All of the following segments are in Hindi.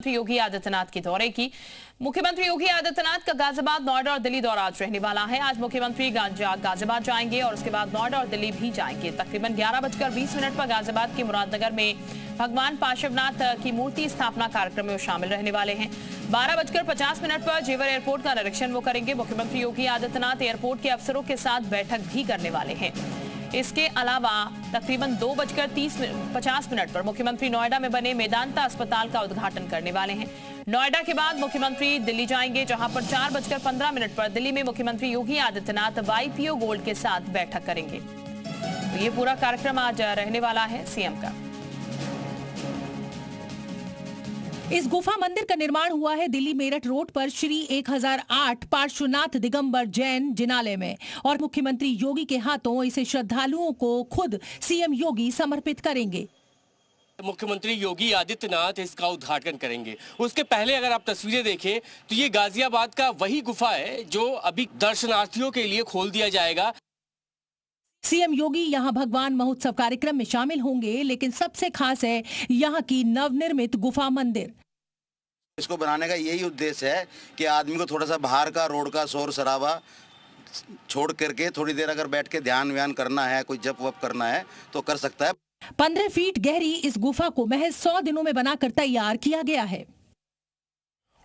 मुख्यमंत्री योगी आदित्यनाथ के दौरे की। मुख्यमंत्री योगी आदित्यनाथ का गाजियाबाद, नोएडा और दिल्ली दौरा आज रहने वाला है। आज मुख्यमंत्री गाजियाबाद जाएंगे और उसके बाद नोएडा और दिल्ली भी जाएंगे। तकरीबन 11:20 पर गाजियाबाद के मुरादनगर में भगवान पार्श्वनाथ की मूर्ति स्थापना कार्यक्रम में शामिल रहने वाले हैं। 12:50 पर जेवर एयरपोर्ट का निरीक्षण वो करेंगे। मुख्यमंत्री योगी आदित्यनाथ एयरपोर्ट के अफसरों के साथ बैठक भी करने वाले हैं। इसके अलावा तकरीबन 2:50 पर मुख्यमंत्री नोएडा में बने मेदांता अस्पताल का उद्घाटन करने वाले हैं। नोएडा के बाद मुख्यमंत्री दिल्ली जाएंगे, जहां पर 4:15 पर दिल्ली में मुख्यमंत्री योगी आदित्यनाथ वाईपीओ गोल्ड के साथ बैठक करेंगे। तो ये पूरा कार्यक्रम आज रहने वाला है सीएम का। इस गुफा मंदिर का निर्माण हुआ है दिल्ली मेरठ रोड पर श्री 1008 पार्श्वनाथ दिगंबर जैन जिनालय में और मुख्यमंत्री योगी के हाथों इसे श्रद्धालुओं को खुद सीएम योगी समर्पित करेंगे। मुख्यमंत्री योगी आदित्यनाथ इसका उद्घाटन करेंगे। उसके पहले अगर आप तस्वीरें देखें तो ये गाजियाबाद का वही गुफा है जो अभी दर्शनार्थियों के लिए खोल दिया जाएगा। सीएम योगी यहां भगवान महोत्सव कार्यक्रम में शामिल होंगे, लेकिन सबसे खास है यहां की नवनिर्मित गुफा मंदिर। इसको बनाने का यही उद्देश्य है कि आदमी को थोड़ा सा बाहर का रोड का शोर शराबा छोड़ करके थोड़ी देर अगर बैठ के ध्यान व्यान करना है, कोई जप वप करना है तो कर सकता है। 15 फीट गहरी इस गुफा को महज 100 दिनों में बनाकर तैयार किया गया है।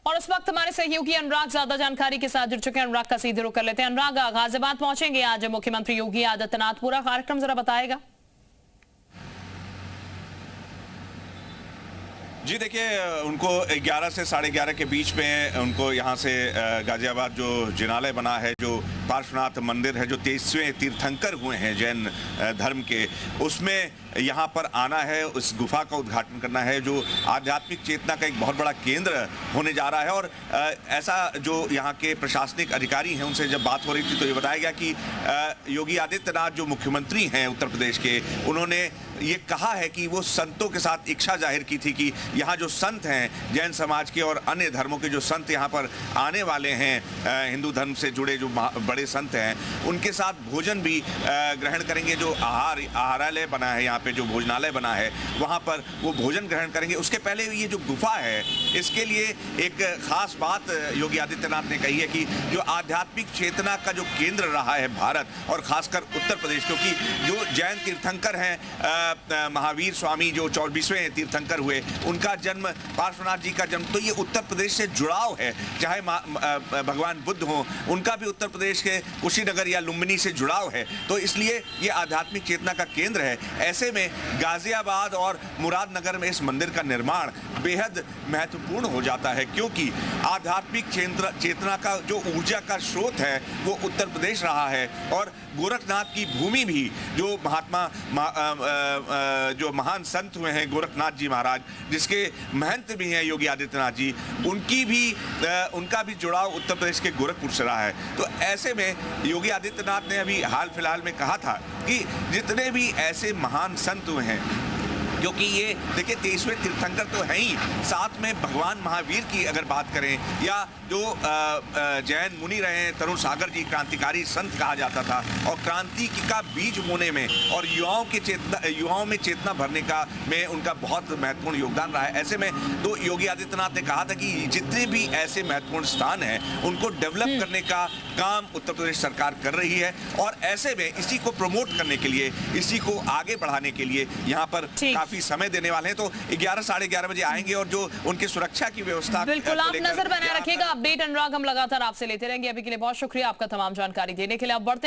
और उस वक्त हमारे सहयोगी अनुराग ज्यादा जानकारी के साथ जुड़ चुके हैं। अनुराग का सीधे रुख कर लेते हैं। अनुराग, गाजियाबाद पहुंचेंगे आज मुख्यमंत्री योगी आदित्यनाथ, पूरा कार्यक्रम जरा बताएगा। जी देखिए, उनको 11 से 11:30 के बीच में उनको यहाँ से गाजियाबाद जो जिनालय बना है, जो पार्श्वनाथ मंदिर है, जो 23वें तीर्थंकर हुए हैं जैन धर्म के, उसमें यहाँ पर आना है, उस गुफा का उद्घाटन करना है, जो आध्यात्मिक चेतना का एक बहुत बड़ा केंद्र होने जा रहा है। और ऐसा जो यहाँ के प्रशासनिक अधिकारी हैं उनसे जब बात हो रही थी तो ये बताया गया कि योगी आदित्यनाथ जो मुख्यमंत्री हैं उत्तर प्रदेश के, उन्होंने ये कहा है कि वो संतों के साथ इच्छा जाहिर की थी कि यहाँ जो संत हैं जैन समाज के और अन्य धर्मों के जो संत यहाँ पर आने वाले हैं, हिंदू धर्म से जुड़े जो बड़े संत हैं, उनके साथ भोजन भी ग्रहण करेंगे। जो आहारालय बना है यहाँ पे, जो भोजनालय बना है, वहाँ पर वो भोजन ग्रहण करेंगे। उसके पहले ये जो गुफा है, इसके लिए एक खास बात योगी आदित्यनाथ ने कही है कि जो आध्यात्मिक चेतना का जो केंद्र रहा है भारत और खासकर उत्तर प्रदेश, क्योंकि जो जैन तीर्थंकर हैं महावीर स्वामी जो 24वें तीर्थंकर हुए, उनका जन्म, पार्श्वनाथ जी का जन्म, तो ये उत्तर प्रदेश से जुड़ाव है। चाहे भगवान बुद्ध हो, उनका भी उत्तर प्रदेश के कुशीनगर या लुम्बिनी से जुड़ाव है। तो इसलिए ये आध्यात्मिक चेतना का केंद्र है। ऐसे में गाजियाबाद और मुरादनगर में इस मंदिर का निर्माण बेहद महत्वपूर्ण हो जाता है, क्योंकि आध्यात्मिक चेतना का जो ऊर्जा का स्रोत है वो उत्तर प्रदेश रहा है। और गोरखनाथ की भूमि भी, जो जो महान संत हुए हैं गोरखनाथ जी महाराज, जिसके महंत भी हैं योगी आदित्यनाथ जी, उनका भी जुड़ाव उत्तर प्रदेश के गोरखपुर से रहा है। तो ऐसे में योगी आदित्यनाथ ने अभी हाल फिलहाल में कहा था कि जितने भी ऐसे महान संत हुए हैं, क्योंकि ये देखिए 23वें तीर्थंकर तो है ही, साथ में भगवान महावीर की अगर बात करें, या जो जैन मुनि रहे हैं, तरुण सागर जी क्रांतिकारी संत कहा जाता था, और क्रांति का बीज बोने में और युवाओं में चेतना भरने का में उनका बहुत महत्वपूर्ण योगदान रहा है। ऐसे में तो योगी आदित्यनाथ ने कहा था कि जितने भी ऐसे महत्वपूर्ण स्थान हैं उनको डेवलप करने का काम उत्तर प्रदेश सरकार कर रही है। और ऐसे में इसी को प्रमोट करने के लिए, इसी को आगे बढ़ाने के लिए यहाँ पर काफी समय देने वाले हैं। तो 11 साढ़े 11 बजे आएंगे और जो उनकी सुरक्षा की व्यवस्था, बिल्कुल आप नजर बनाए रखिएगा। अपडेट अनुराग हम लगातार आपसे लेते रहेंगे। अभी के लिए बहुत शुक्रिया आपका तमाम जानकारी देने के लिए। अब बढ़ते